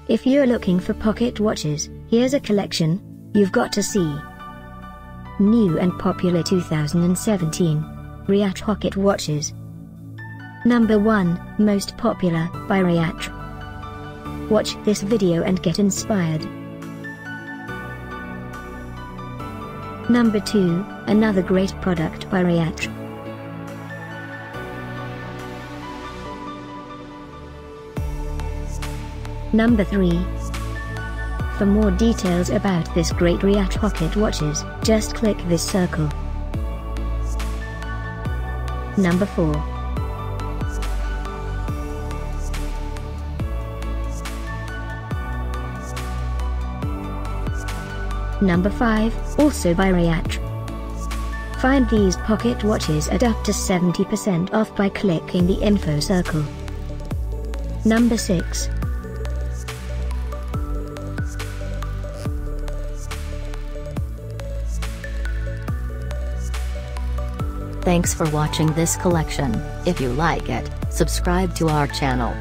If you're looking for pocket watches, here's a collection you've got to see. New and popular 2017 Reatr pocket watches. Number 1, most popular, by Reatr. Watch this video and get inspired. Number 2, another great product by Reatr. Number 3. For more details about this great Reatr pocket watches, just click this circle. Number 4. Number 5, also by Reatr. Find these pocket watches at up to 70% off by clicking the info circle. Number 6. Thanks for watching this collection. If you like it, subscribe to our channel.